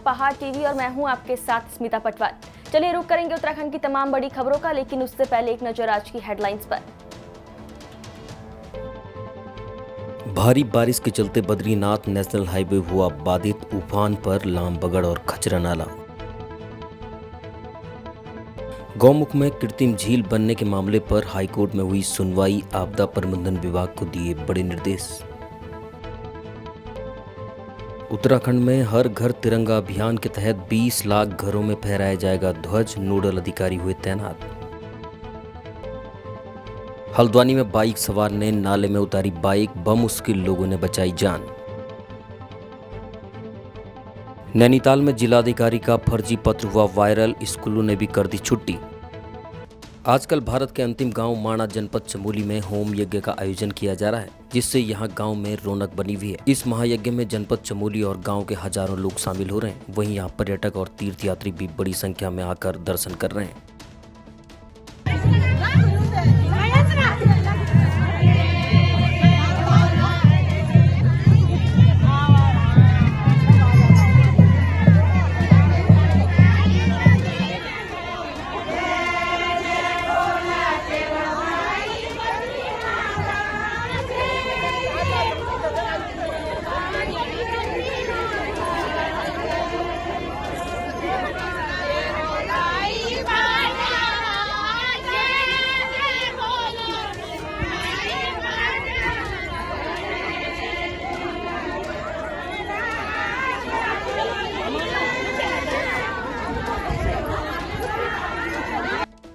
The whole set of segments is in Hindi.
पहाड़ टीवी और मैं हूं आपके साथ स्मिता पटवार। चलिए रुक करेंगे उत्तराखंड की तमाम बड़ी खबरों का, लेकिन उससे पहले एक नजर आज की हेडलाइंस पर। भारी बारिश के चलते बद्रीनाथ नेशनल हाईवे हुआ बाधित, उफान पर लामबगड़ और खचरा नाला। गौमुख में कृत्रिम झील बनने के मामले पर हाईकोर्ट में हुई सुनवाई, आपदा प्रबंधन विभाग को दिए बड़े निर्देश। उत्तराखंड में हर घर तिरंगा अभियान के तहत 20 लाख घरों में फहराया जाएगा ध्वज, नोडल अधिकारी हुए तैनात। हल्द्वानी में बाइक सवार ने नाले में उतारी बाइक, बमुश्किल लोगों ने बचाई जान। नैनीताल में जिलाधिकारी का फर्जी पत्र हुआ वायरल, स्कूलों ने भी कर दी छुट्टी। आजकल भारत के अंतिम गांव माणा जनपद चमोली में होम यज्ञ का आयोजन किया जा रहा है, जिससे यहां गांव में रौनक बनी हुई है। इस महायज्ञ में जनपद चमोली और गांव के हजारों लोग शामिल हो रहे हैं। वहीं यहां पर्यटक और तीर्थयात्री भी बड़ी संख्या में आकर दर्शन कर रहे हैं।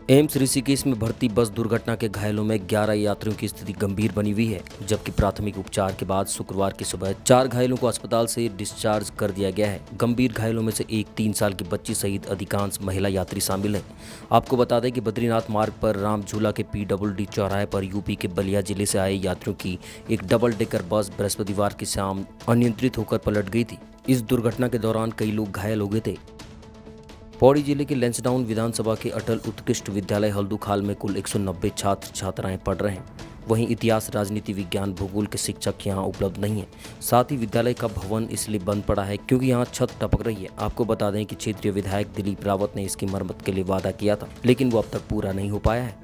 एम्स ऋषिकेश में भर्ती बस दुर्घटना के घायलों में 11 यात्रियों की स्थिति गंभीर बनी हुई है, जबकि प्राथमिक उपचार के बाद शुक्रवार की सुबह 4 घायलों को अस्पताल से डिस्चार्ज कर दिया गया है। गंभीर घायलों में से एक 3 साल की बच्ची सहित अधिकांश महिला यात्री शामिल हैं। आपको बता दें कि बद्रीनाथ मार्ग पर रामझूला के PWD चौराहे पर यूपी के बलिया जिले से आए यात्रियों की एक डबल डेकर बस बृहस्पतिवार की शाम अनियंत्रित होकर पलट गई थी। इस दुर्घटना के दौरान कई लोग घायल हो गए थे। पौड़ी जिले के लैंसडाउन विधानसभा के अटल उत्कृष्ट विद्यालय हल्दूखाल में कुल 190 छात्र छात्राएं पढ़ रहे हैं। वहीं इतिहास, राजनीति विज्ञान, भूगोल के शिक्षक यहां उपलब्ध नहीं है। साथ ही विद्यालय का भवन इसलिए बंद पड़ा है क्योंकि यहां छत टपक रही है। आपको बता दें कि क्षेत्रीय विधायक दिलीप रावत ने इसकी मरम्मत के लिए वादा किया था, लेकिन वो अब तक पूरा नहीं हो पाया है।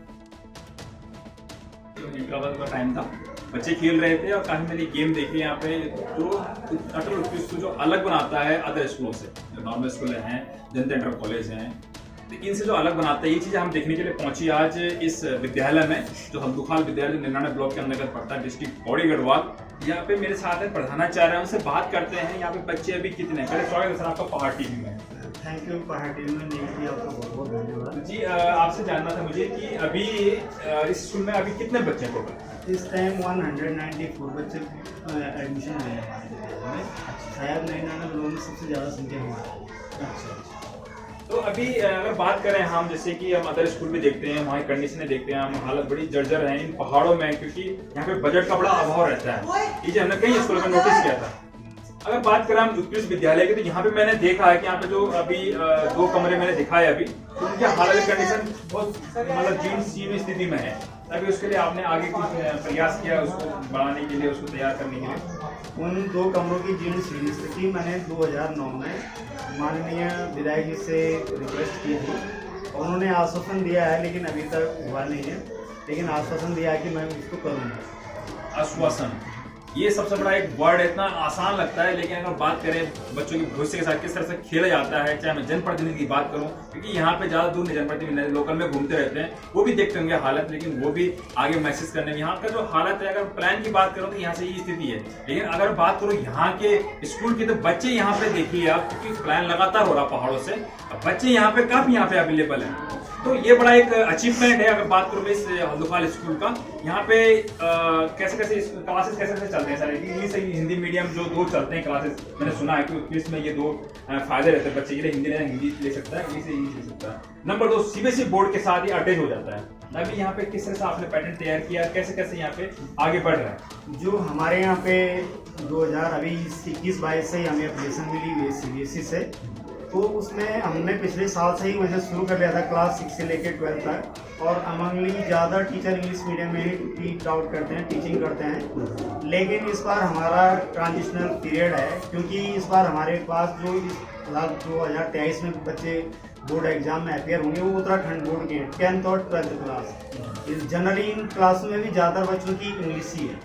टाइम था, बच्चे खेल रहे थे और काफी मैंने गेम देखे यहाँ पे। तो अटल उत्कृष्ट जो अलग बनाता है अदर स्कूलों से, जो नॉर्मल स्कूल हैं, जनता इंटर कॉलेज हैं, तो इनसे जो अलग बनाता है, ये चीज़ें हम देखने के लिए पहुंची आज इस विद्यालय में, जो हल्दूखाल विद्यालय 99 ब्लॉक के अंतर्गत पड़ता है, डिस्ट्रिक्ट पौड़ी गढ़वाल। यहाँ पे मेरे साथ है प्रधानाचार्य, उनसे बात करते हैं यहाँ पे बच्चे अभी कितने हैं। पहले स्वागत है सर आपका पहाड़ टीवी में। थैंक यू पहाड़ टीवी में आपका बहुत बहुत धन्यवाद जी। आपसे जानना था मुझे कि अभी इस स्कूल में अभी कितने बच्चे हैं टोटल? इस टाइम 194 बच्चे एडमिशन हुए हैं हमारे विद्यालय में। शायद 99 लोगों में सबसे ज़्यादा संख्या हमारी। अच्छा, तो अभी अगर बात करें हम, जैसे कि हम अदर स्कूल भी देखते हैं, वहाँ की कंडीशनें देखते हैं, हम हालत बड़ी जर्जर है इन पहाड़ों में, क्योंकि यहाँ पे बजट का बड़ा अभाव रहता है। ये जो हमने कई स्कूलों में नोटिस किया था। अगर बात करें हम उत्कृष्ट विद्यालय की, तो यहाँ पे मैंने देखा है कि यहाँ पे जो अभी 2 कमरे मैंने दिखाए अभी, तो उनके हालत कंडीशन बहुत मतलब जीर्ण स्थिति में है। अभी उसके लिए आपने आगे कुछ प्रयास किया उसको बढ़ाने के लिए, उसको तैयार करने के लिए? उन 2 कमरों की जीर्ण स्थिति मैंने 2009 में माननीय विधायक जी से रिक्वेस्ट की थी। उन्होंने आश्वासन दिया है, लेकिन अभी तक हुआ नहीं है, लेकिन आश्वासन दिया है कि मैं इसको करूँगा। आश्वासन, ये सबसे बड़ा एक वर्ड है, इतना आसान लगता है, लेकिन अगर बात करें बच्चों के भविष्य के साथ किस तरह से खेला जाता है, चाहे मैं जनप्रतिनिधि की बात करूं, क्योंकि यहाँ पे ज़्यादा दूर नहीं, जनप्रतिनिधि लोकल में घूमते रहते हैं, वो भी देखते होंगे हालत, लेकिन वो भी आगे मैसेज करने में यहाँ का जो हालत है। अगर प्लान की बात करूँ तो यहाँ से ये स्थिति है, लेकिन अगर बात करूँ यहाँ के स्कूल की, तो बच्चे यहाँ पे देखिए आप, क्योंकि प्लान लगातार हो रहा पहाड़ों से, बच्चे यहाँ पे काफी यहाँ पे अवेलेबल है। तो ये बड़ा एक अचीवमेंट है। अगर बात करूँ इस हल्दूखाल स्कूल का, यहाँ पे कैसे क्लासेस कैसे चलते हैं सर? इंग्लिश से हिंदी मीडियम जो 2 चलते हैं क्लासेस, मैंने सुना है कि उत्कृष्ट में ये 2 फायदे रहते हैं बच्चे के लिए। हिंदी ले सकता है, इंग्लिश से इंग्लिश ले सकता है। नंबर 2, CBSE बोर्ड के साथ ही अटैच हो जाता है। अभी यहाँ पे किस तरह से आपने पैटर्न तैयार किया, कैसे कैसे यहाँ पे आगे बढ़ रहा है? जो हमारे यहाँ पे 2021-22 से ही हमें एप्लीकेशन मिली हुई है CBSE से, तो उसमें हमने पिछले साल से ही वैसे शुरू कर लिया था, क्लास 6 से लेकर 12 तक। और अमंगली ज़्यादा टीचर इंग्लिश मीडियम में ही टीच आउट करते हैं, टीचिंग करते हैं। लेकिन इस बार हमारा ट्रांजिशनल पीरियड है, क्योंकि इस बार हमारे पास जो फिलहाल 2023 में बच्चे बोर्ड एग्जाम में अपियर होंगे, वो उत्तराखंड बोर्ड के 10th और 12th क्लास। जनरली इन क्लासों में भी ज़्यादातर बच्चों की इंग्लिश ही है,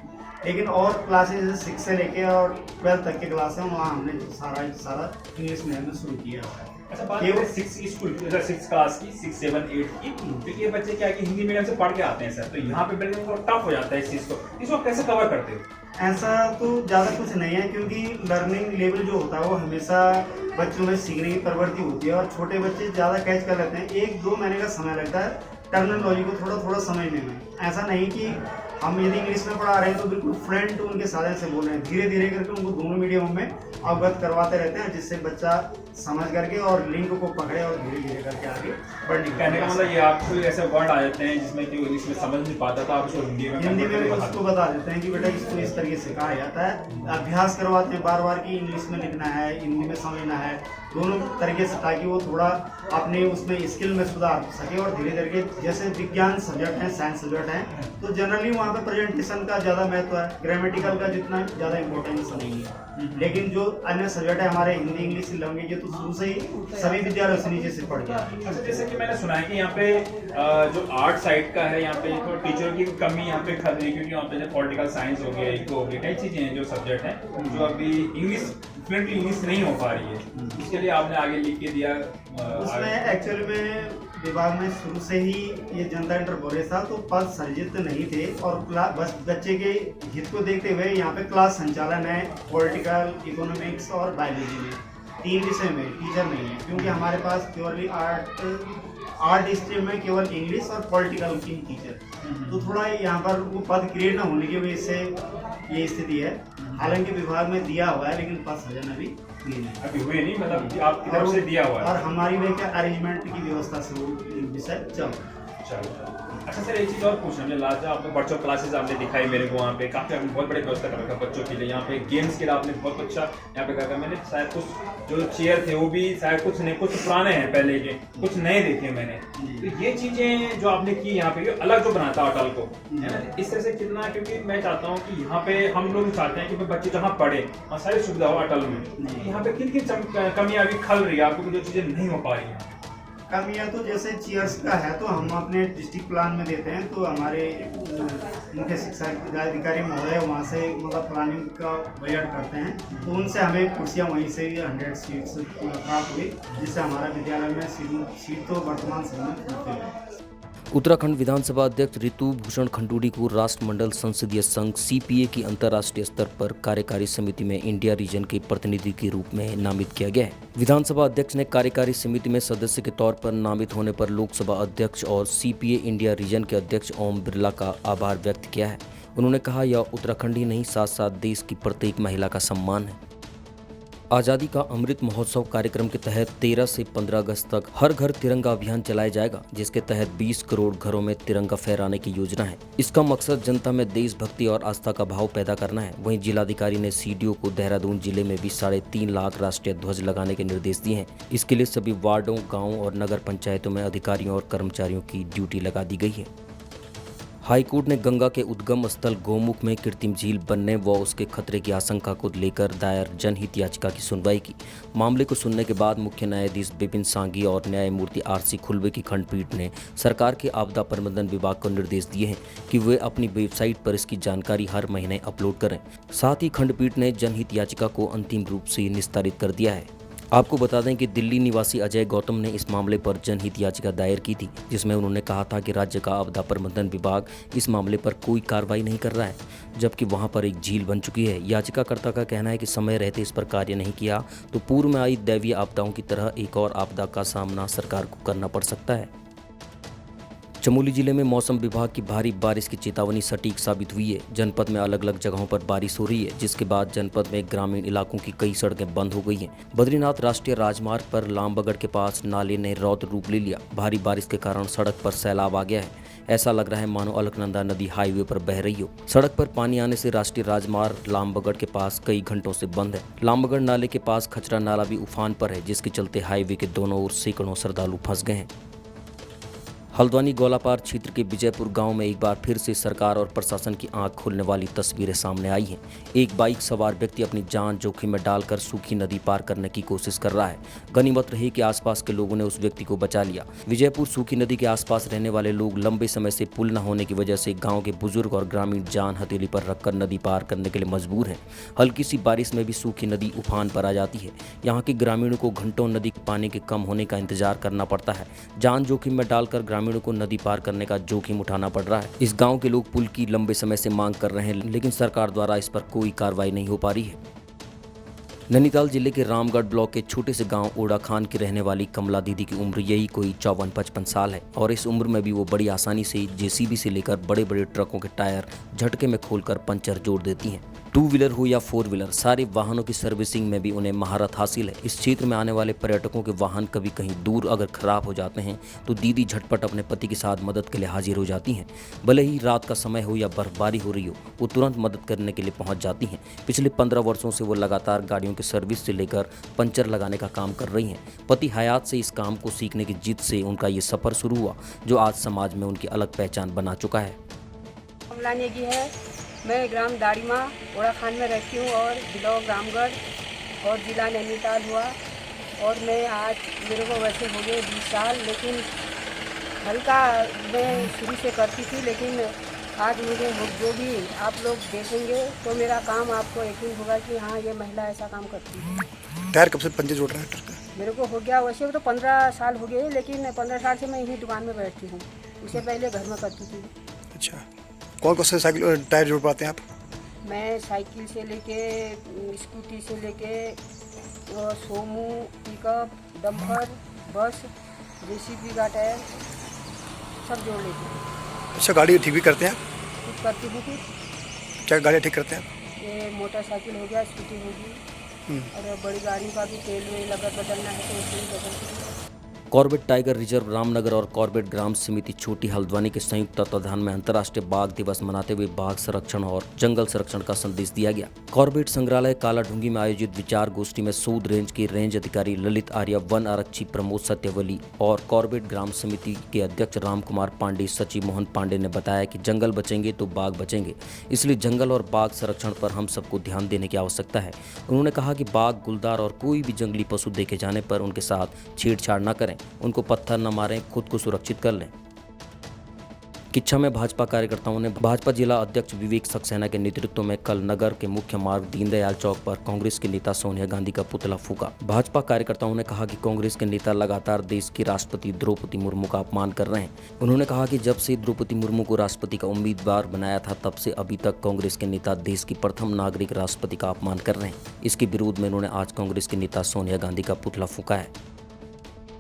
लेकिन और क्लासेज जैसे 6 से लेके और 12 तक के क्लास हैं, वहाँ हमने सारा इंग्लिश मीडियम में शुरू किया है। अच्छा, बात करें 6 की स्कूल 6 क्लास की, 6, 7, 8 की, क्योंकि ये बच्चे क्या है कि हिंदी मीडियम से पढ़ के आते हैं सर, तो यहाँ पे बिल्कुल थोड़ा टफ हो जाता है इस चीज़ को, इसको कैसे कवर करते हो? ऐसा तो ज़्यादा कुछ नहीं है, क्योंकि लर्निंग लेवल जो होता है वो हमेशा बच्चों में सीखने की प्रवृत्ति होती है और छोटे बच्चे ज़्यादा कैच कर लेते हैं। 1-2 महीने का समय लगता है टर्मिनोलॉजी को थोड़ा समझने में। ऐसा नहीं कि हम यदि इंग्लिश में पढ़ा रहे हैं तो बिल्कुल फ्रेंड उनके साधन से बोल रहे हैं, धीरे धीरे करके उनको दोनों मीडियम में अवगत करवाते रहते हैं, जिससे बच्चा समझ करके और लिंक को पकड़े और धीरे धीरे करके आगे बढ़ने की। कहने का मतलब ये आपको ऐसे वर्ड आ जाते हैं जिसमें कि इंग्लिश में समझ नहीं पाता था, आप उसको हिंदी में उसको बता देते हैं कि बेटा इसको इस तरीके से कहा जाता है। अभ्यास करवाते हैं बार बार कि इंग्लिश में लिखना है, हिंदी में समझना है, दोनों तरीके से, ताकि वो थोड़ा अपने उसमें स्किल में सुधार सके। और धीरे धीरे जैसे विज्ञान सब्जेक्ट हैं, साइंस सब्जेक्ट हैं, तो जनरली वहाँ पे प्रेजेंटेशन का ज़्यादा महत्व है, ग्रामेटिकल का जितना ज़्यादा इंपॉर्टेंस नहीं है। लेकिन जो अन्य सब्जेक्ट है हमारे हिंदी, इंग्लिश, लैंग्वेज, ये तो शुरू से ही सभी विद्यालयों से नीचे से पढ़ गया। अच्छा, जैसे कि मैंने सुना है कि यहाँ पे जो आर्ट साइड का है, यहाँ पे तो टीचरों की कमी यहाँ पे खल रही है, क्योंकि यहाँ पे जो पॉलिटिकल साइंस हो गया, इको हो गया, कई चीज़ें हैं जो सब्जेक्ट हैं जो अभी इंग्लिश फ्लुएंटली इंग्लिश नहीं हो पा रही है, उसके लिए आपने आगे लिख के दिया। उसमें एक्चुअली में विभाग में शुरू से ही ये जनता इंटर बोले था, तो पद सर्जित नहीं थे और बस बच्चे के हित को देखते हुए यहाँ पे क्लास संचालन है पॉलिटिकल, इकोनॉमिक्स और बायोलॉजी में, 3 विषय में टीचर नहीं है, क्योंकि हमारे पास प्योरली आर्ट स्ट्रीम में केवल इंग्लिश और पॉलिटिकल की टीचर, तो थोड़ा यहाँ पर वो पद क्रिएट ना होने की वजह से ये स्थिति है। हालांकि विभाग में दिया हुआ है, लेकिन पद सृजन अभी हुए नहीं, मतलब आपकी तरफ से दिया हुआ है और हमारी वे क्या अरेंजमेंट की व्यवस्था से वो विषय चल रहा है। अच्छा सर, एक चीज़ और पूछना मुझे, लास्ट आपने बच्चों क्लासेस आपने दिखाई मेरे को, वहाँ पे काफ़ी आपने बहुत बड़ी व्यवस्था कर रखा बच्चों के लिए, यहाँ पे गेम्स के लिए आपने बहुत अच्छा यहाँ पे करा। मैंने शायद कुछ जो चेयर थे वो भी शायद कुछ नहीं, कुछ पुराने हैं पहले के, कुछ नए देखे मैंने, तो ये चीज़ें जो आपने की यहाँ पे, ये अलग जो बनाता अटल को, है ना, इस तरह से कितना, क्योंकि मैं चाहता हूँ कि यहाँ पे हम लोग चाहते हैं कि बच्चे जहाँ पढ़े और सारी सुविधा हो अटल में, यहाँ पे किन किन कमियाँ अभी खल रही है आपको, जो चीज़ें नहीं हो पा रही हैं? कमियाँ तो जैसे चेयर्स का है तो हम अपने डिस्ट्रिक्ट प्लान में देते हैं, तो हमारे मुख्य शिक्षा अधिकारी महोदय वहाँ से मतलब प्लानिंग का बजट करते हैं, तो उनसे हमें कुर्सियाँ वहीं से 100 सीट्स प्राप्त हुई, जिससे हमारा विद्यालय में सीट तो वर्तमान समय में पूर्ति है। उत्तराखंड विधानसभा अध्यक्ष ऋतु भूषण खंडूड़ी को राष्ट्रमंडल संसदीय संघ सीपीए की अंतर्राष्ट्रीय स्तर पर कार्यकारी समिति में इंडिया रीजन के प्रतिनिधि के रूप में नामित किया गया है। विधानसभा अध्यक्ष ने कार्यकारी समिति में सदस्य के तौर पर नामित होने पर लोकसभा अध्यक्ष और सीपीए इंडिया रीजन के अध्यक्ष ओम बिरला का आभार व्यक्त किया है। उन्होंने कहा, यह उत्तराखंड ही नहीं, साथ साथ देश की प्रत्येक महिला का सम्मान है। आज़ादी का अमृत महोत्सव कार्यक्रम के तहत 13 से 15 अगस्त तक हर घर तिरंगा अभियान चलाया जाएगा, जिसके तहत 20 करोड़ घरों में तिरंगा फहराने की योजना है। इसका मकसद जनता में देशभक्ति और आस्था का भाव पैदा करना है। वहीं जिलाधिकारी ने सीडीओ को देहरादून जिले में भी 3.5 लाख राष्ट्रीय ध्वज लगाने के निर्देश दिए हैं। इसके लिए सभी वार्डों, गाँव और नगर पंचायतों में अधिकारियों और कर्मचारियों की ड्यूटी लगा दी गई है। हाईकोर्ट ने गंगा के उद्गम स्थल गौमुख में कृत्रिम झील बनने व उसके खतरे की आशंका को लेकर दायर जनहित याचिका की सुनवाई की। मामले को सुनने के बाद मुख्य न्यायाधीश विपिन सांघी और न्यायमूर्ति आरसी खुल्बे की खंडपीठ ने सरकार के आपदा प्रबंधन विभाग को निर्देश दिए हैं कि वे अपनी वेबसाइट पर इसकी जानकारी हर महीने अपलोड करें। साथ ही खंडपीठ ने जनहित याचिका को अंतिम रूप से निस्तारित कर दिया है। आपको बता दें कि दिल्ली निवासी अजय गौतम ने इस मामले पर जनहित याचिका दायर की थी, जिसमें उन्होंने कहा था कि राज्य का आपदा प्रबंधन विभाग इस मामले पर कोई कार्रवाई नहीं कर रहा है, जबकि वहां पर एक झील बन चुकी है। याचिकाकर्ता का कहना है कि समय रहते इस पर कार्य नहीं किया तो पूर्व में आई दैवीय आपदाओं की तरह एक और आपदा का सामना सरकार को करना पड़ सकता है। चमोली जिले में मौसम विभाग की भारी बारिश की चेतावनी सटीक साबित हुई है। जनपद में अलग अलग जगहों पर बारिश हो रही है, जिसके बाद जनपद में ग्रामीण इलाकों की कई सड़कें बंद हो गई हैं। बद्रीनाथ राष्ट्रीय राजमार्ग पर लामबगड़ के पास नाले ने रौद्र रूप ले लिया। भारी बारिश के कारण सड़क पर सैलाब आ गया है। ऐसा लग रहा है मानो अलकनंदा नदी हाईवे पर बह रही हो। सड़क पर पानी आने से राष्ट्रीय राजमार्ग लामबगड़ के पास कई घंटों से बंद है। लामबगड़ नाले के पास खचरा नाला भी उफान पर है, जिसके चलते हाईवे के दोनों ओर सैकड़ों श्रद्धालु फंस गए हैं। हल्द्वानी गोलापार क्षेत्र के विजयपुर गांव में एक बार फिर से सरकार और प्रशासन की आंख खोलने वाली तस्वीरें सामने आई हैं। एक बाइक सवार व्यक्ति अपनी जान जोखिम में डालकर सूखी नदी पार करने की कोशिश कर रहा है। गनीमत रही कि आसपास के लोगों ने उस व्यक्ति को बचा लिया। विजयपुर सूखी नदी के आसपास रहने वाले लोग लंबे समय से पुल न होने की वजह से गाँव के बुजुर्ग और ग्रामीण जान हथेली पर रखकर नदी पार करने के लिए मजबूर हैं। हल्की सी बारिश में भी सूखी नदी उफान पर आ जाती है। यहाँ के ग्रामीणों को घंटों नदी के पानी के कम होने का इंतजार करना पड़ता है। जान जोखिम में डालकर ग्रामीणों को नदी पार करने का जोखिम उठाना पड़ रहा है। इस गांव के लोग पुल की लंबे समय से मांग कर रहे हैं, लेकिन सरकार द्वारा इस पर कोई कार्रवाई नहीं हो पा रही है। नैनीताल जिले के रामगढ़ ब्लॉक के छोटे से गांव ओड़ा खान की रहने वाली कमला दीदी की उम्र यही कोई 54-55 साल है और इस उम्र में भी वो बड़ी आसानी से जेसीबी से लेकर बड़े बड़े ट्रकों के टायर झटके में खोलकर पंचर जोड़ देती हैं। 2 व्हीलर हो या 4 व्हीलर, सारे वाहनों की सर्विसिंग में भी उन्हें महारत हासिल है। इस क्षेत्र में आने वाले पर्यटकों के वाहन कभी कहीं दूर अगर खराब हो जाते हैं तो दीदी झटपट अपने पति के साथ मदद के लिए हाजिर हो जाती हैं। भले ही रात का समय हो या बर्फबारी हो रही हो, वो तुरंत मदद करने के लिए पहुंच जाती हैं। पिछले 15 वर्षों से वो लगातार गाड़ियों की सर्विस से लेकर पंचर लगाने का काम कर रही हैं। पति हयात से इस काम को सीखने की जिद से उनका ये सफर शुरू हुआ, जो आज समाज में उनकी अलग पहचान बना चुका है। कमला नेगी है, मैं ग्राम दाड़ीमा ओड़ा खान में रहती हूँ और ब्लॉक रामगढ़ और ज़िला नैनीताल हुआ। और मैं आज मेरे को वैसे हो गए 20 साल, लेकिन हल्का मैं शुरू से करती थी, लेकिन आज मुझे जो भी आप लोग देखेंगे तो मेरा काम आपको यकीन होगा कि हाँ, ये महिला ऐसा काम करती है। टायर कब से पंचर जोड़ रहा है ट्रक का? मेरे को हो गया वैसे तो 15 साल हो गए, लेकिन 15 साल से मैं यही दुकान में बैठती हूँ। उससे पहले घर में करती थी। अच्छा, कौन कौन से साइकिल टायर जोड़ पाते हैं आप? मैं साइकिल से लेके स्कूटी से लेके सोमू, पिकअप, डंपर, बस, जेसीबी का टायर सब जोड़ लेती हूँ। अच्छा, गाड़ी ठीक भी करते हैं आप? कुछ करती हूँ कुछ। क्या गाड़ियाँ ठीक करते हैं आप? ये मोटरसाइकिल हो गया, स्कूटी होगी, और बड़ी गाड़ी का भी तेल वेल अगर बदलना है तो उससे भी बदलती हूँ। कॉर्बेट टाइगर रिजर्व रामनगर और कॉर्बेट ग्राम समिति छोटी हल्द्वानी के संयुक्त तत्वाधान में अंतर्राष्ट्रीय बाघ दिवस मनाते हुए बाघ संरक्षण और जंगल संरक्षण का संदेश दिया गया। कॉर्बेट संग्रहालय कालाढूंगी में आयोजित विचार गोष्ठी में सूद रेंज के रेंज अधिकारी ललित आर्य, वन आरक्षी प्रमोद सत्यवली और कॉर्बेट ग्राम समिति के अध्यक्ष राम कुमार पांडे, सचिव मोहन पांडे ने बताया कि जंगल बचेंगे तो बाघ बचेंगे, इसलिए जंगल और बाघ संरक्षण पर हम सबको ध्यान देने की आवश्यकता है। उन्होंने कहा कि बाघ, गुलदार और कोई भी जंगली पशु देखे जाने पर उनके साथ छेड़छाड़ न करें, उनको पत्थर न मारें, खुद को सुरक्षित कर लें। किच्छा में भाजपा कार्यकर्ताओं ने भाजपा जिला अध्यक्ष विवेक सक्सेना के नेतृत्व में कल नगर के मुख्य मार्ग दीनदयाल चौक पर कांग्रेस के नेता सोनिया गांधी का पुतला फूका। भाजपा कार्यकर्ताओं ने कहा कि कांग्रेस के नेता लगातार देश की राष्ट्रपति द्रौपदी मुर्मू का अपमान कर रहे हैं। उन्होंने कहा कि जब से द्रौपदी मुर्मू को राष्ट्रपति का उम्मीदवार बनाया था, तब से अभी तक कांग्रेस के नेता देश की प्रथम नागरिक राष्ट्रपति का अपमान कर रहे हैं। इसके विरोध में उन्होंने आज कांग्रेस के नेता सोनिया गांधी का पुतला फूका है।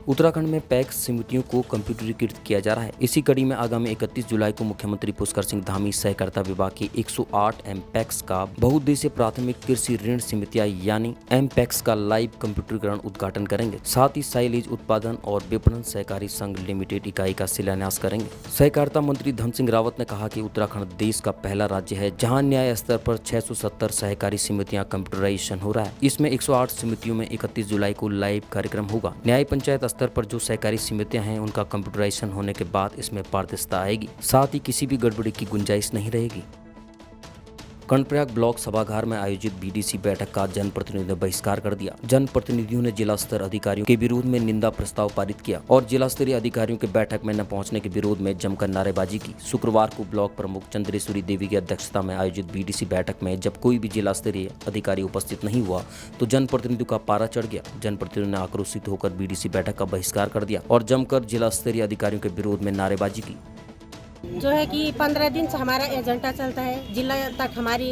उत्तराखंड में पैक्स समितियों को कंप्यूटरीकृत किया जा रहा है। इसी कड़ी में आगामी 31 जुलाई को मुख्यमंत्री पुष्कर सिंह धामी सहकारिता विभाग की 108 एमपैक्स का बहुउद्देशीय प्राथमिक कृषि ऋण समितियां यानी एमपैक्स का लाइव कंप्यूटरीकरण उद्घाटन करेंगे। साथ ही साइलेज उत्पादन और विपणन सहकारी संघ लिमिटेड इकाई का शिलान्यास करेंगे। सहकारिता मंत्री धन सिंह रावत ने कहा कि उत्तराखंड देश का पहला राज्य है जहाँ न्याय स्तर पर 670 सहकारी समितियां कंप्यूटराइजेशन हो रहा है। इसमें 108 समितियों में 31 जुलाई को लाइव कार्यक्रम होगा। न्याय पंचायत स्तर पर जो सहकारी समितियां हैं, उनका कंप्यूटराइजेशन होने के बाद इसमें पारदर्शिता आएगी, साथ ही किसी भी गड़बड़ी की गुंजाइश नहीं रहेगी। कर्णप्रयाग ब्लॉक सभागार में आयोजित बीडीसी बैठक का जनप्रतिनिधियों ने बहिष्कार कर दिया। जनप्रतिनिधियों ने जिला स्तर अधिकारियों के विरोध में निंदा प्रस्ताव पारित किया और जिला स्तरीय अधिकारियों के बैठक में न पहुंचने के विरोध में जमकर नारेबाजी की। शुक्रवार को ब्लॉक प्रमुख चंद्रेश्वरी देवी की अध्यक्षता में आयोजित बीडीसी बैठक में जब कोई भी जिला स्तरीय अधिकारी उपस्थित नहीं हुआ तो जनप्रतिनिधियों का पारा चढ़ गया। जनप्रतिनिधियों ने आक्रोशित होकर बीडीसी बैठक का बहिष्कार कर दिया और जमकर जिला स्तरीय अधिकारियों के विरोध में नारेबाजी की। जो है कि 15 दिन से हमारा एजेंडा चलता है, जिला तक हमारी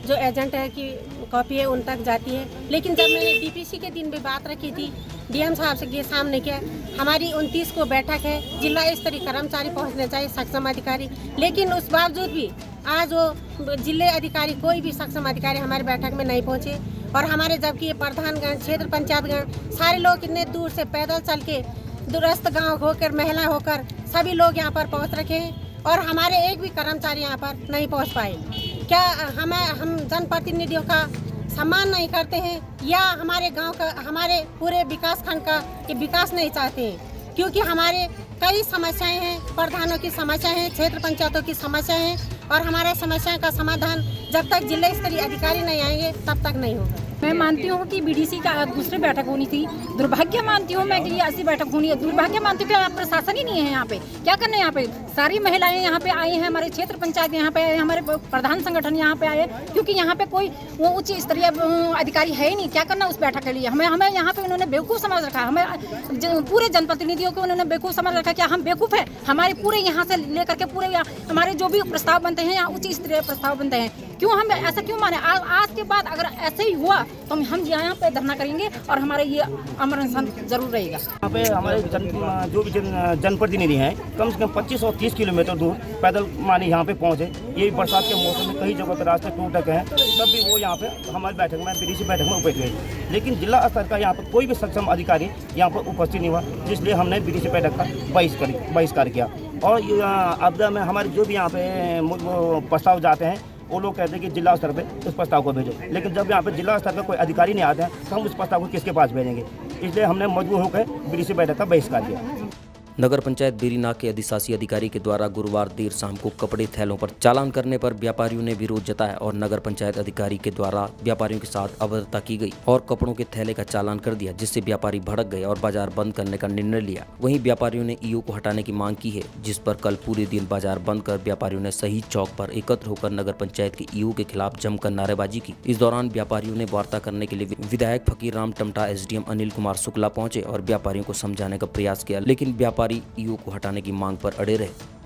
जो एजेंट है की कॉपी है उन तक जाती है। लेकिन जब मैंने डीपीसी के दिन भी बात रखी थी, डीएम साहब से ये सामने किया, हमारी 29 को बैठक है, जिला स्तरीय कर्मचारी पहुंचने चाहिए, सक्षम अधिकारी, लेकिन उस बावजूद भी आज वो जिले अधिकारी कोई भी सक्षम अधिकारी हमारी बैठक में नहीं पहुंचे। और हमारे जबकि ये प्रधानगण, क्षेत्र पंचायतगण, सारे लोग इतने दूर से पैदल चल के दूरस्थ गाँव होकर, महिला होकर सभी लोग यहाँ पर पहुँच रखे हैं और हमारे एक भी कर्मचारी यहाँ पर नहीं पहुँच पाए। क्या हम जनप्रतिनिधियों का सम्मान नहीं करते हैं या हमारे गांव का, हमारे पूरे विकास खंड का ये विकास नहीं चाहते हैं? क्योंकि हमारे कई समस्याएं हैं, प्रधानों की समस्या है, क्षेत्र पंचायतों की समस्या है और हमारे समस्याओं का समाधान जब तक जिला स्तरीय अधिकारी नहीं आएंगे तब तक नहीं होगा। मैं मानती हूँ कि बीडीसी का दूसरी बैठक होनी थी। दुर्भाग्य मानती हूँ मैं कि ये ऐसी बैठक होनी है। दुर्भाग्य मानती हूँ कि यहाँ प्रशासन ही नहीं है। यहाँ पे क्या करने, यहाँ पे सारी महिलाएं यहाँ पे आई हैं, हमारे क्षेत्र पंचायत यहाँ पे आए, हमारे प्रधान संगठन यहाँ पे आए, क्योंकि यहाँ पे कोई वो उच्च स्तरीय अधिकारी है ही नहीं। क्या करना उस बैठक के लिए? हमें यहाँ पे उन्होंने बेवकूफ़ समझ रखा। हमें पूरे जनप्रतिनिधियों को उन्होंने बेवकूफ़ समझ रखा। क्या हम बेवकूफ़ है? हमारे पूरे यहाँ से लेकर के पूरे हमारे जो भी प्रस्ताव बनते हैं यहाँ उच्च स्तरीय प्रस्ताव बनते हैं। क्यों हम ऐसा क्यों माने? आज के बाद अगर ऐसे ही हुआ तो हम यहाँ पे धरना करेंगे और हमारे ये अमर अनशन जरूर रहेगा। यहाँ पे हमारे जो भी जनप्रतिनिधि हैं कम से कम 25 और 30 किलोमीटर दूर पैदल माने यहाँ पे पहुँचे। ये बरसात के मौसम में कई जगह पर रास्ते टूट रखे हैं, तब भी वो यहाँ पे हमारी बैठक में बीडीसी बैठक में उपस्थित हुए, लेकिन जिला स्तर का यहाँ पर कोई भी सक्षम अधिकारी यहाँ पर उपस्थित नहीं हुआ, जिसलिए हमने बीडीसी बैठक का बहिष्कार किया। और आपदा में हमारे जो भी यहाँ पे प्रस्ताव जाते हैं वो लोग कहते हैं कि जिला स्तर पे उस प्रस्ताव को भेजो, लेकिन जब यहाँ पे जिला स्तर पे कोई अधिकारी नहीं आते हैं तो हम उस प्रस्ताव को किसके पास भेजेंगे? इसलिए हमने मजबूर होकर बीडीसी बैठक का बहिष्कार किया। नगर पंचायत बेरीनाग के अधिशासी अधिकारी के द्वारा गुरुवार देर शाम को कपड़े थैलों पर चालान करने पर व्यापारियों ने विरोध जताया और नगर पंचायत अधिकारी के द्वारा व्यापारियों के साथ अभद्रता की गई और कपड़ों के थैले का चालान कर दिया, जिससे व्यापारी भड़क गए और बाजार बंद करने का निर्णय लिया। वहीं व्यापारियों ने ईओ को हटाने की मांग की है, जिस पर कल पूरे दिन बाजार बंद कर व्यापारियों ने शहीद चौक पर एकत्र होकर नगर पंचायत के ईओ के खिलाफ जमकर नारेबाजी की। इस दौरान व्यापारियों ने वार्ता करने के लिए विधायक फकीर राम टमटा, एसडीएम अनिल कुमार शुक्ला पहुंचे और व्यापारियों को समझाने का प्रयास किया, लेकिन व्यापारी ईओ को हटाने की मांग पर अड़े रहे।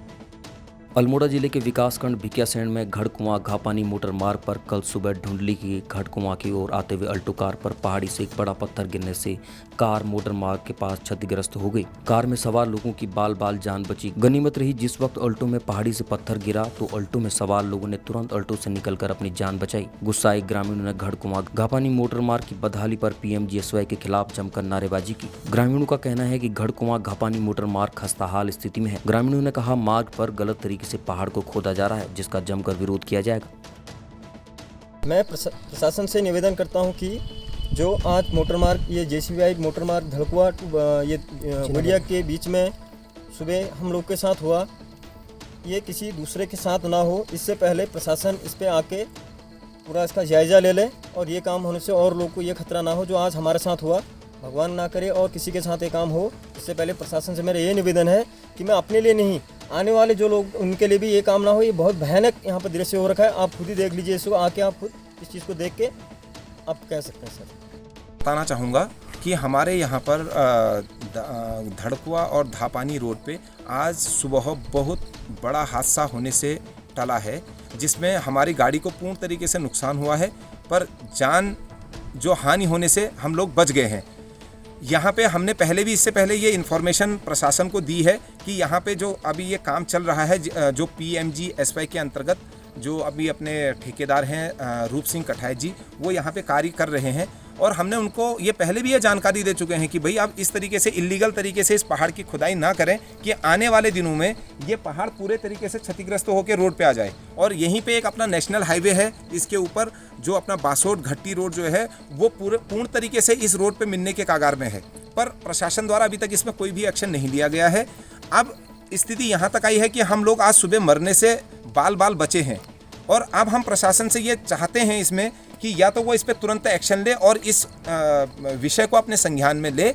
अल्मोड़ा जिले के विकासखंड भिकियासैंण में घड़कुआं घापानी मोटर मार्ग पर कल सुबह ढूंढली की घड़कुआं की ओर आते हुए अल्टो कार पर पहाड़ी से एक बड़ा पत्थर गिरने से कार मोटर मार्ग के पास क्षतिग्रस्त हो गई। कार में सवार लोगों की बाल बाल जान बची। गनीमत रही जिस वक्त अल्टो में पहाड़ी से पत्थर गिरा तो अल्टो में सवार लोगों ने तुरंत अल्टो से निकलकर अपनी जान बचाई। गुस्साए ग्रामीणों ने घड़कुआं घापानी मोटर मार्ग की बदहाली पर पीएमजीएसवाई के खिलाफ जमकर नारेबाजी की। ग्रामीणों का कहना है कि घड़कुआं घापानी मोटर मार्ग खस्ताहाल स्थिति में है। ग्रामीणों ने कहा मार्ग पर गलत तरीके से पहाड़ को खोदा जा रहा है, जिसका जमकर विरोध किया जाएगा। मैं प्रशासन से निवेदन करता हूं कि जो आज मोटर मार्ग ये जेसीबी मोटर मार्ग धड़कुआ ये मीडिया के बीच में सुबह हम लोग के साथ हुआ, ये किसी दूसरे के साथ ना हो। इससे पहले प्रशासन इस पे आके पूरा इसका जायज़ा ले ले और ये काम होने से और लोग को ये खतरा ना हो जो आज हमारे साथ हुआ। भगवान ना करे और किसी के साथ ये काम हो। इससे पहले प्रशासन से मेरा ये निवेदन है कि मैं अपने लिए नहीं, आने वाले जो लोग उनके लिए भी ये काम ना हो। ये बहुत भयानक यहाँ पर दृश्य हो रखा है, आप खुद ही देख लीजिए इसको, आके आप खुद इस चीज़ को देख के आप कह सकते हैं। सर बताना चाहूँगा कि हमारे यहाँ पर धड़कुआ और धापानी रोड पे आज सुबह बहुत बड़ा हादसा होने से टला है, जिसमें हमारी गाड़ी को पूर्ण तरीके से नुकसान हुआ है, पर जान जो हानि होने से हम लोग बच गए हैं। यहाँ पे हमने पहले भी इससे पहले ये इन्फॉर्मेशन प्रशासन को दी है कि यहाँ पे जो अभी ये काम चल रहा है, जो पीएमजीएसवाई के अंतर्गत जो अभी अपने ठेकेदार हैं रूप सिंह कठायत जी, वो यहाँ पे कार्य कर रहे हैं और हमने उनको ये पहले भी ये जानकारी दे चुके हैं कि भाई आप इस तरीके से इलीगल तरीके से इस पहाड़ की खुदाई ना करें कि आने वाले दिनों में ये पहाड़ पूरे तरीके से क्षतिग्रस्त होकर रोड पे आ जाए। और यहीं पे एक अपना नेशनल हाईवे है, इसके ऊपर जो अपना बासोट घट्टी रोड जो है वो पूर्ण तरीके से इस रोड पे मिलने के कागार में है, पर प्रशासन द्वारा अभी तक इसमें कोई भी एक्शन नहीं लिया गया है। अब स्थिति यहाँ तक आई है कि हम लोग आज सुबह मरने से बाल बाल बचे हैं और अब हम प्रशासन से ये चाहते हैं इसमें कि या तो वो इस पर तुरंत एक्शन ले और इस विषय को अपने संज्ञान में ले,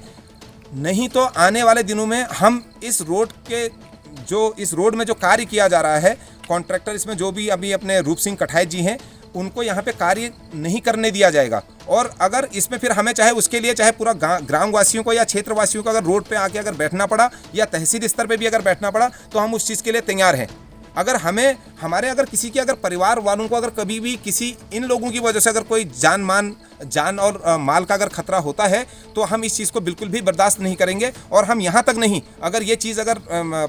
नहीं तो आने वाले दिनों में हम इस रोड में जो कार्य किया जा रहा है, कॉन्ट्रैक्टर इसमें जो भी अभी अपने रूप सिंह कठायत जी हैं, उनको यहाँ पे कार्य नहीं करने दिया जाएगा। और अगर इसमें फिर हमें चाहे उसके लिए चाहे पूरा ग्रामवासियों को या क्षेत्रवासियों को अगर रोड पे आके अगर बैठना पड़ा या तहसील स्तर पे भी अगर बैठना पड़ा तो हम उस चीज़ के लिए तैयार हैं। अगर हमें हमारे अगर किसी के अगर परिवार वालों को अगर कभी भी किसी इन लोगों की वजह से अगर कोई जान और माल का अगर खतरा होता है तो हम इस चीज़ को बिल्कुल भी बर्दाश्त नहीं करेंगे। और हम यहाँ तक नहीं, अगर ये चीज़ अगर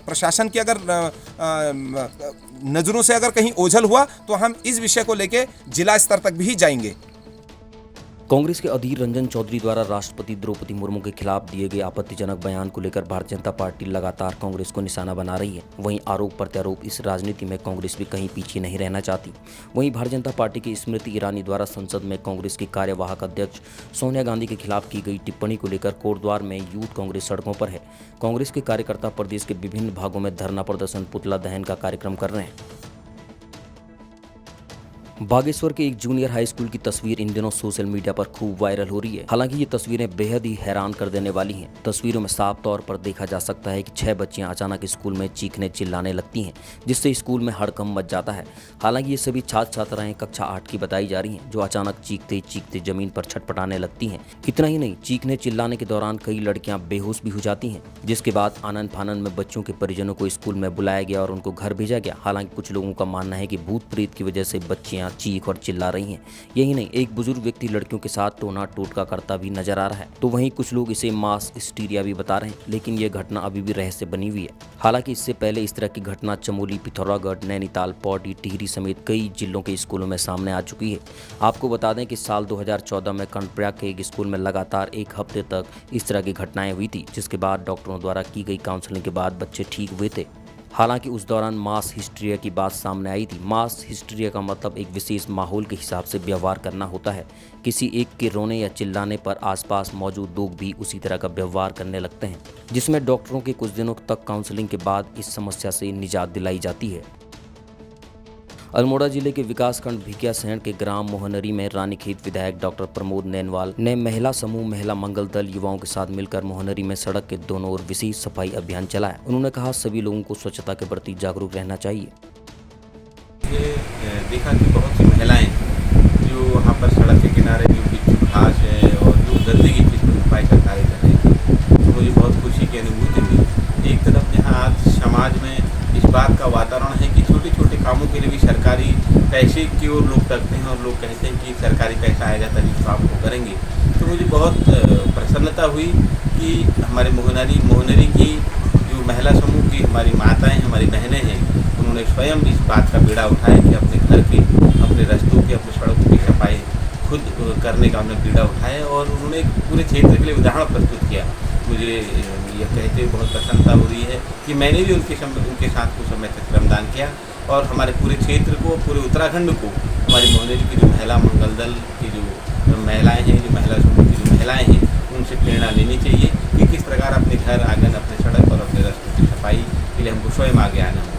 प्रशासन की अगर नज़रों से अगर कहीं ओझल हुआ तो हम इस विषय को लेके जिला स्तर तक भी जाएंगे। कांग्रेस के अधीर रंजन चौधरी द्वारा राष्ट्रपति द्रौपदी मुर्मू के खिलाफ दिए गए आपत्तिजनक बयान को लेकर भारतीय जनता पार्टी लगातार कांग्रेस को निशाना बना रही है। वहीं आरोप प्रत्यारोप इस राजनीति में कांग्रेस भी कहीं पीछे नहीं रहना चाहती। वहीं भारतीय जनता पार्टी की स्मृति ईरानी द्वारा संसद में कांग्रेस की कार्यवाहक अध्यक्ष सोनिया गांधी के खिलाफ की गई टिप्पणी को लेकर कोटद्वार में यूथ कांग्रेस सड़कों पर है। कांग्रेस के कार्यकर्ता प्रदेश के विभिन्न भागों में धरना प्रदर्शन, पुतला दहन का कार्यक्रम कर रहे हैं। बागेश्वर के एक जूनियर हाई स्कूल की तस्वीर इन दिनों सोशल मीडिया पर खूब वायरल हो रही है। हालांकि ये तस्वीरें बेहद ही हैरान कर देने वाली हैं। तस्वीरों में साफ तौर पर देखा जा सकता है कि 6 बच्चियां अचानक स्कूल में चीखने चिल्लाने लगती हैं, जिससे स्कूल में हड़कंप मच जाता है। हालांकि ये सभी छात्र छात्राएं कक्षा 8 की बताई जा रही हैं, जो अचानक चीखते चीखते जमीन पर छटपटाने लगती हैं। इतना ही नहीं, चीखने चिल्लाने के दौरान कई लड़कियां बेहोश भी हो जाती हैं, जिसके बाद आनन फानन में बच्चों के परिजनों को स्कूल में बुलाया गया और उनको घर भेजा गया। हालांकि कुछ लोगों का मानना है कि भूत प्रेत की वजह से बच्चियां चीख और चिल्ला रही हैं। यही नहीं, एक बुजुर्ग व्यक्ति लड़कियों के साथ टोना टोटका करता भी नजर आ रहा है। तो वहीं कुछ लोग इसे मास हिस्टीरिया भी बता रहे हैं, लेकिन यह घटना अभी भी रहस्य बनी हुई है। हालांकि इससे पहले इस तरह की घटना चमोली, पिथौरागढ़, नैनीताल, पौड़ी, टिहरी समेत कई जिलों के स्कूलों में सामने आ चुकी है। आपको बता दें कि साल 2014 में कर्णप्रयाग के एक स्कूल में लगातार 1 हफ्ते तक इस तरह की घटनाएं हुई थी, जिसके बाद डॉक्टरों द्वारा की गई काउंसलिंग के बाद बच्चे ठीक हुए थे। हालांकि उस दौरान मास हिस्टीरिया की बात सामने आई थी। मास हिस्टीरिया का मतलब एक विशेष माहौल के हिसाब से व्यवहार करना होता है। किसी एक के रोने या चिल्लाने पर आसपास मौजूद लोग भी उसी तरह का व्यवहार करने लगते हैं, जिसमें डॉक्टरों के कुछ दिनों तक काउंसलिंग के बाद इस समस्या से निजात दिलाई जाती है। अल्मोड़ा जिले के विकासखंड भिकियासैंण के ग्राम मोहनरी में रानीखेत विधायक डॉक्टर प्रमोद नैनवाल ने महिला समूह महिला मंगल दल युवाओं के साथ मिलकर मोहनरी में सड़क के दोनों ओर विशेष सफाई अभियान चलाया। उन्होंने कहा, सभी लोगों को स्वच्छता के प्रति जागरूक रहना चाहिए। ये देखा कि बहुत सी महिलाएं जो वहाँ पर सड़क के किनारे जो बिच्छू घास है और जो गंदगी की सफाई का कार्य कर रही थी, तो मुझे बहुत खुशी की अनुभूति हुई। एक तरफ यहाँ आज समाज में इस बात का वातावरण है कि छोटे छोटे कामों के लिए भी सरकारी पैसे की ओर लोग करते हैं और लोग कहते हैं कि सरकारी पैसा आएगा तभी इस काम को करेंगे। तो मुझे बहुत प्रसन्नता हुई कि हमारे मोहनरी की जो महिला समूह की हमारी माताएं, हमारी बहनें हैं, उन्होंने स्वयं इस बात का बीड़ा उठाया कि अपने घर के, अपने रास्तों के, अपने सड़कों की सफाई खुद करने का उन्होंने बीड़ा उठाया और उन्होंने पूरे क्षेत्र के लिए उदाहरण प्रस्तुत किया। मुझे यह कहते हुए बहुत प्रसन्नता हो रही है कि मैंने भी उनके साथ कुछ समय तक श्रमदान किया और हमारे पूरे क्षेत्र को, पूरे उत्तराखंड को, हमारी मोहनरी की जो महिला मंगल दल की जो महिलाएं हैं, जो महिला समूह की जो महिलाएं हैं, उनसे प्रेरणा लेनी चाहिए कि किस प्रकार अपने घर आंगन, अपने सड़क और अपने रास्तों की सफाई के लिए हमको स्वयं आगे आना होगा।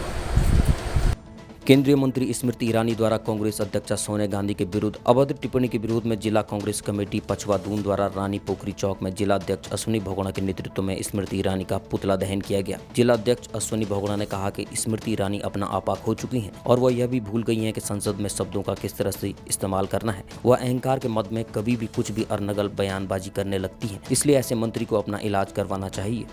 केंद्रीय मंत्री स्मृति ईरानी द्वारा कांग्रेस अध्यक्षा सोनिया गांधी के विरुद्ध अभद्र टिप्पणी के विरोध में जिला कांग्रेस कमेटी पछवा दून द्वारा रानी पोखरी चौक में जिला अध्यक्ष अश्विनी भगोड़ा के नेतृत्व में स्मृति ईरानी का पुतला दहन किया गया। जिला अध्यक्ष अश्विनी भगोड़ा ने कहा कि स्मृति ईरानी अपना आपा खो चुकी हैं और वह यह भी भूल गई हैं कि संसद में शब्दों का किस तरह से इस्तेमाल करना है। वह अहंकार के मद में कभी भी कुछ भी अर्नगल बयानबाजी करने लगती है, इसलिए ऐसे मंत्री को अपना इलाज करवाना चाहिए।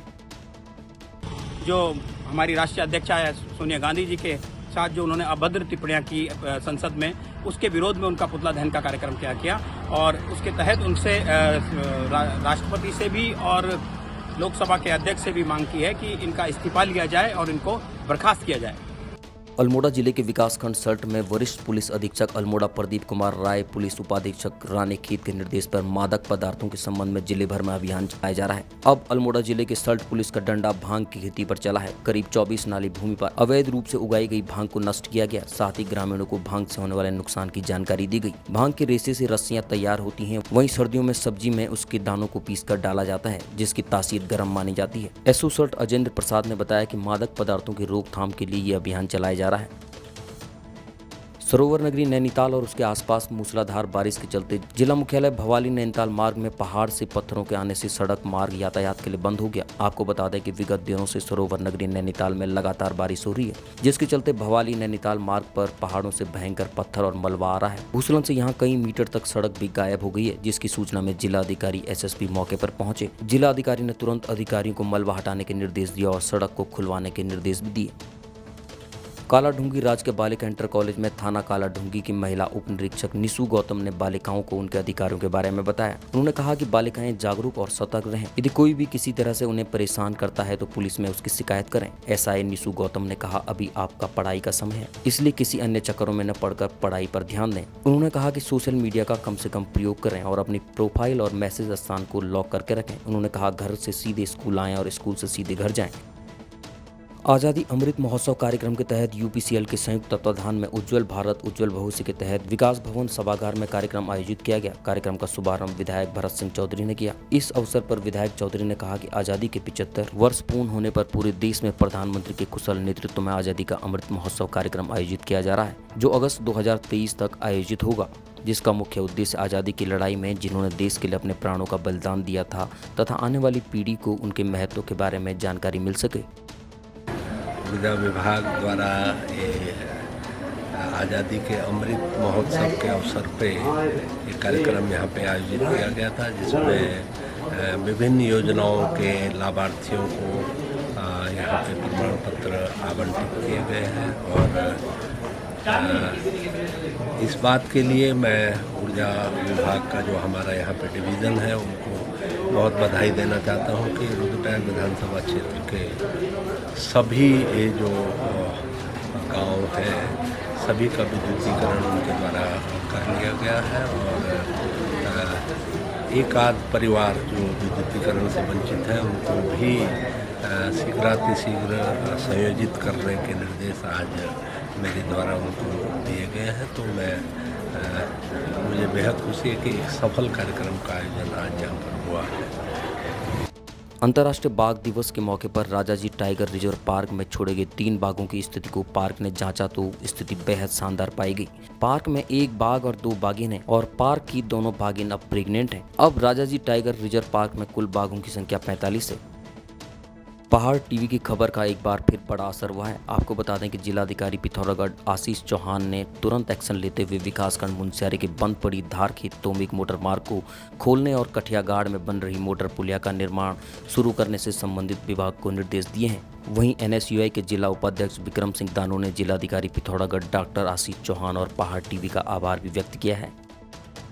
जो हमारी राष्ट्रीय अध्यक्षा है सोनिया गांधी जी के साथ जो उन्होंने अभद्र टिप्पणियां की संसद में, उसके विरोध में उनका पुतला दहन का कार्यक्रम किया और उसके तहत उनसे राष्ट्रपति से भी और लोकसभा के अध्यक्ष से भी मांग की है कि इनका इस्तीफा लिया जाए और इनको बर्खास्त किया जाए। अल्मोड़ा जिले के विकासखंड सल्ट में वरिष्ठ पुलिस अधीक्षक अल्मोड़ा प्रदीप कुमार राय, पुलिस उपाधीक्षक रानीखेत के निर्देश पर मादक पदार्थों के संबंध में जिले भर में अभियान चलाया जा रहा है। अब अल्मोड़ा जिले के सल्ट पुलिस का डंडा भांग की खेती पर चला है। करीब 24 नाली भूमि पर अवैध रूप से उगाई गई भांग को नष्ट किया गया। साथ ही ग्रामीणों को भांग से होने वाले नुकसान की जानकारी दी गई। भांग के रेशे से रस्सियां तैयार होती हैं। वहीं सर्दियों में सब्जी में उसके दानों को पीस कर डाला जाता है, जिसकी तासीर गर्म मानी जाती है। एसओ सल्ट अजेंद्र प्रसाद ने बताया कि मादक पदार्थों की रोकथाम के लिए ये अभियान चलाया जा रहा है। सरोवर नगरी नैनीताल और उसके आसपास मूसलाधार बारिश के चलते जिला मुख्यालय भवाली नैनीताल मार्ग में पहाड़ से पत्थरों के आने से सड़क मार्ग यातायात के लिए बंद हो गया। आपको बता दें कि विगत दिनों से सरोवर नगरी नैनीताल में लगातार बारिश हो रही है, जिसके चलते भवाली नैनीताल मार्ग पर पहाड़ों से भयंकर पत्थर और मलबा आ रहा है। भूस्खलन से यहाँ कई मीटर तक सड़क भी गायब हो गई है, जिसकी सूचना में जिला अधिकारी एसएसपी मौके पर पहुंचे। जिला अधिकारी ने तुरंत अधिकारियों को मलबा हटाने के निर्देश दिया और सड़क को खुलवाने के निर्देश भी दिए। कालाढूंगी राज के बालिका इंटर कॉलेज में थाना कालाढूंगी की महिला उप निरीक्षक निशु गौतम ने बालिकाओं को उनके अधिकारों के बारे में बताया। उन्होंने कहा कि बालिकाएं जागरूक और सतर्क रहें। यदि कोई भी किसी तरह से उन्हें परेशान करता है तो पुलिस में उसकी शिकायत करें। एसआई निशु गौतम ने कहा, अभी आपका पढ़ाई का समय है, इसलिए किसी अन्य चक्करों में न पड़कर पढ़ाई पर ध्यान दें। उन्होंने कहा कि सोशल मीडिया का कम से कम प्रयोग करें और अपनी प्रोफाइल और मैसेज स्थान को लॉक करके रखें। उन्होंने कहा, घर से सीधे स्कूल आएं और स्कूल से सीधे घर जाएं। आज़ादी अमृत महोत्सव कार्यक्रम के तहत यूपीसीएल के संयुक्त तत्वाधान में उज्जवल भारत उज्जवल भविष्य के तहत विकास भवन सभागार में कार्यक्रम आयोजित किया गया। कार्यक्रम का शुभारंभ विधायक भरत सिंह चौधरी ने किया। इस अवसर पर विधायक चौधरी ने कहा कि आज़ादी के 75 वर्ष पूर्ण होने पर पूरे देश में प्रधानमंत्री के कुशल नेतृत्व में आज़ादी का अमृत महोत्सव कार्यक्रम आयोजित किया जा रहा है, जो अगस्त 2023 तक आयोजित होगा, जिसका मुख्य उद्देश्य आज़ादी की लड़ाई में जिन्होंने देश के लिए अपने प्राणों का बलिदान दिया था तथा आने वाली पीढ़ी को उनके महत्व के बारे में जानकारी मिल सके। ऊर्जा विभाग द्वारा आज़ादी के अमृत महोत्सव के अवसर पे एक कार्यक्रम यहाँ पे आयोजित किया गया था, जिसमें विभिन्न योजनाओं के लाभार्थियों को यहाँ पे प्रमाण पत्र आवंटित किए गए हैं। और इस बात के लिए मैं ऊर्जा विभाग का जो हमारा यहाँ पे डिवीज़न है उनको बहुत बधाई देना चाहता हूँ कि रुद्रप्रयाग विधानसभा क्षेत्र के सभी ये जो गांव हैं सभी का विद्युतीकरण उनके द्वारा कर लिया गया है। और एक आध परिवार जो विद्युतीकरण से वंचित है उनको भी शीघ्रातिशीघ्र संयोजित करने के निर्देश आज मेरे द्वारा उनको दिए गए हैं। तो मुझे बेहद खुशी है कि एक सफल कार्यक्रम का आयोजन आज यहाँ पर हुआ है। अंतर्राष्ट्रीय बाघ दिवस के मौके पर राजाजी टाइगर रिजर्व पार्क में छोड़े गए 3 बाघों की स्थिति को पार्क ने जांचा तो स्थिति बेहद शानदार पाई गई। पार्क में 1 बाघ और 2 बाघिन हैं और पार्क की दोनों बाघिन अब प्रेग्नेंट हैं। अब राजाजी टाइगर रिजर्व पार्क में कुल बाघों की संख्या 45 है। पहाड़ टीवी की खबर का एक बार फिर बड़ा असर हुआ है। आपको बता दें कि जिलाधिकारी पिथौरागढ़ आशीष चौहान ने तुरंत एक्शन लेते हुए विकासखंड मुनस्यारी के बंद पड़ी धारखेत तोमिक मोटर मार्ग को खोलने और कठियागाड़ में बन रही मोटर पुलिया का निर्माण शुरू करने से संबंधित विभाग को निर्देश दिए हैं। वहीं NSUI के जिला उपाध्यक्ष विक्रम सिंह दानों ने जिलाधिकारी पिथौरागढ़ डॉक्टर आशीष चौहान और पहाड़ टीवी का आभार भी व्यक्त किया है।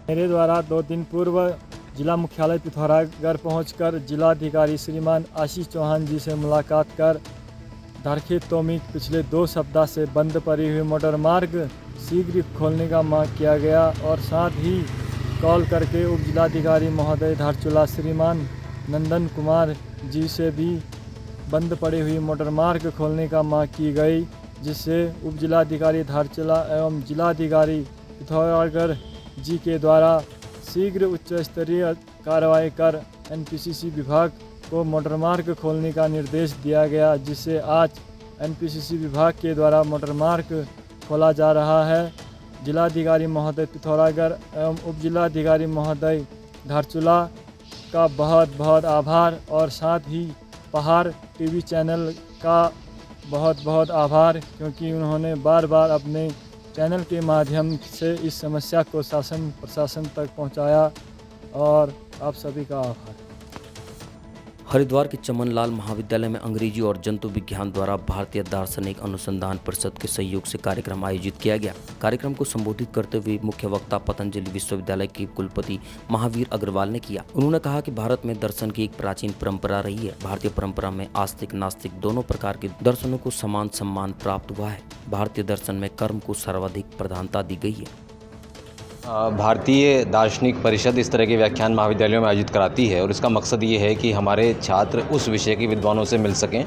मेरे द्वारा 2 दिन पूर्व जिला मुख्यालय पिथौरागढ़ पहुंचकर जिलाधिकारी श्रीमान आशीष चौहान जी से मुलाकात कर धारखेत तोमिक पिछले 2 सप्ताह से बंद पड़ी हुई मोटर मार्ग शीघ्र खोलने का मांग किया गया और साथ ही कॉल करके उप जिलाधिकारी महोदय धारचूला श्रीमान नंदन कुमार जी से भी बंद पड़ी हुई मोटर मार्ग खोलने का मांग की गई, जिससे उप जिलाधिकारी धारचूला एवं जिलाधिकारी पिथौरागढ़ जी के द्वारा शीघ्र उच्च स्तरीय कार्रवाई कर NPCC विभाग को मोटर मार्ग खोलने का निर्देश दिया गया, जिससे आज NPCC विभाग के द्वारा मोटर मार्ग खोला जा रहा है। जिलाधिकारी महोदय पिथौरागढ़ एवं उप जिलाधिकारी महोदय धारचूला का बहुत बहुत आभार और साथ ही पहाड़ टीवी चैनल का बहुत बहुत आभार, क्योंकि उन्होंने बार बार अपने चैनल के माध्यम से इस समस्या को शासन प्रशासन तक पहुंचाया और आप सभी का आभार। हरिद्वार के चमनलाल महाविद्यालय में अंग्रेजी और जंतु विज्ञान द्वारा भारतीय दार्शनिक अनुसंधान परिषद के सहयोग से कार्यक्रम आयोजित किया गया। कार्यक्रम को संबोधित करते हुए मुख्य वक्ता पतंजलि विश्वविद्यालय के कुलपति महावीर अग्रवाल ने किया। उन्होंने कहा कि भारत में दर्शन की एक प्राचीन परंपरा रही है। भारतीय परंपरा में आस्तिक नास्तिक दोनों प्रकार के दर्शनों को समान सम्मान प्राप्त हुआ है। भारतीय दर्शन में कर्म को सर्वाधिक प्रधानता दी गई है। भारतीय दार्शनिक परिषद इस तरह के व्याख्यान महाविद्यालयों में आयोजित कराती है और इसका मकसद ये है कि हमारे छात्र उस विषय के विद्वानों से मिल सकें,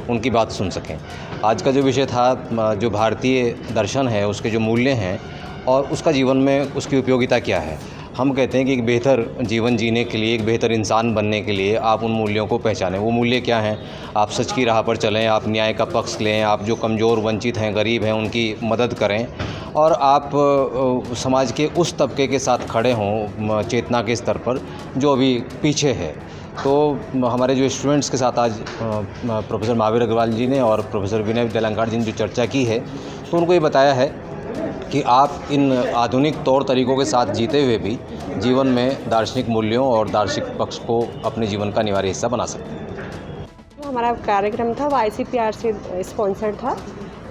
उनकी बात सुन सकें। आज का जो विषय था, जो भारतीय दर्शन है उसके जो मूल्य हैं और उसका जीवन में उसकी उपयोगिता क्या है। हम कहते हैं कि एक बेहतर जीवन जीने के लिए, एक बेहतर इंसान बनने के लिए आप उन मूल्यों को पहचानें। वो मूल्य क्या हैं? आप सच की राह पर चलें, आप न्याय का पक्ष लें, आप जो कमज़ोर वंचित हैं, गरीब हैं, उनकी मदद करें और आप समाज के उस तबके के साथ खड़े हों चेतना के स्तर पर जो अभी पीछे है। तो हमारे जो स्टूडेंट्स के साथ आज प्रोफेसर महावीर अग्रवाल जी ने और प्रोफेसर विनय विद्यालंकार जी ने जो चर्चा की है, तो उनको ये बताया है कि आप इन आधुनिक तौर तरीक़ों के साथ जीते हुए भी जीवन में दार्शनिक मूल्यों और दार्शनिक पक्ष को अपने जीवन का अनिवार्य हिस्सा बना सकते हैं। हमारा कार्यक्रम था वो ICPR से स्पॉन्सर्ड था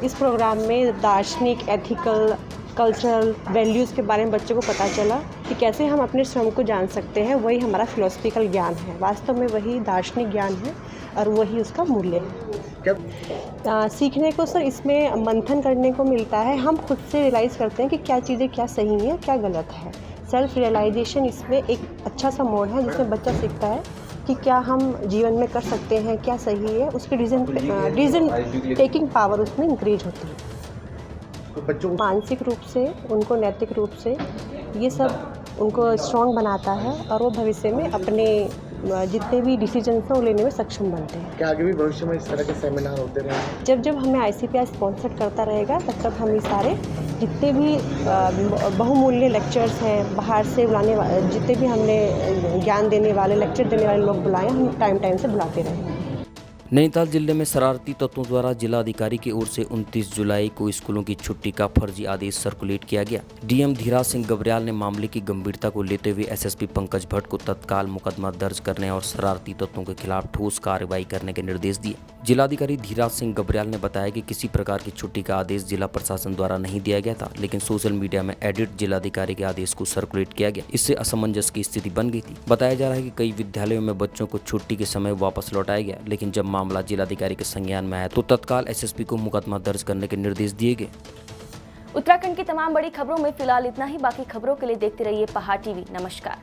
इस प्रोग्राम में दार्शनिक, एथिकल, कल्चरल वैल्यूज़ के बारे में बच्चों को पता चला कि कैसे हम अपने श्रम को जान सकते हैं। वही हमारा फिलोसफिकल ज्ञान है, वास्तव में वही दार्शनिक ज्ञान है और वही उसका मूल्य है। सीखने को सर इसमें मंथन करने को मिलता है। हम खुद से रियलाइज़ करते हैं कि क्या चीज़ें क्या सही है, क्या गलत है। सेल्फ रियलाइजेशन इसमें एक अच्छा सा मोड है जिसमें बच्चा सीखता है कि क्या हम जीवन में कर सकते हैं, क्या सही है। उसकी डिसीजन टेकिंग पावर उसमें इंक्रीज होती है। बच्चों को मानसिक रूप से, उनको नैतिक रूप से ये सब उनको स्ट्रॉन्ग बनाता है और वो भविष्य में अपने जितने भी डिसीजन हैं वो लेने में सक्षम बनते हैं। क्या आगे भी भविष्य में इस तरह के सेमिनार होते रहेंगे? जब हमें ICPI स्पॉन्सर करता रहेगा तब हम ये सारे जितने भी बहुमूल्य लेक्चर्स हैं, बाहर से बुलाने वाले जितने भी हमने ज्ञान देने वाले, लेक्चर देने वाले लोग बुलाए, हम टाइम से बुलाते रहेंगे। नैनीताल जिले में शरारती तत्वों द्वारा जिलाधिकारी की ओर से 29 जुलाई को स्कूलों की छुट्टी का फर्जी आदेश सर्कुलेट किया गया। डीएम धीराज सिंह गबर्याल ने मामले की गंभीरता को लेते हुए SSP पंकज भट्ट को तत्काल मुकदमा दर्ज करने और शरारती तत्वों के खिलाफ ठोस कार्रवाई करने के निर्देश दिए। जिलाधिकारी धीराज सिंह गबर्याल ने बताया कि किसी प्रकार की छुट्टी का आदेश जिला प्रशासन द्वारा नहीं दिया गया था, लेकिन सोशल मीडिया में एडिट जिलाधिकारी के आदेश को सर्कुलेट किया गया। इससे असमंजस की स्थिति बन गई थी। बताया जा रहा है कि कई विद्यालयों में बच्चों को छुट्टी के समय वापस लौटाया गया, लेकिन जब मामला जिलाधिकारी के संज्ञान में आया तो तत्काल SSP को मुकदमा दर्ज करने के निर्देश दिए गए। उत्तराखंड की तमाम बड़ी खबरों में फिलहाल इतना ही। बाकी खबरों के लिए देखते रहिए पहाड़ TV। नमस्कार।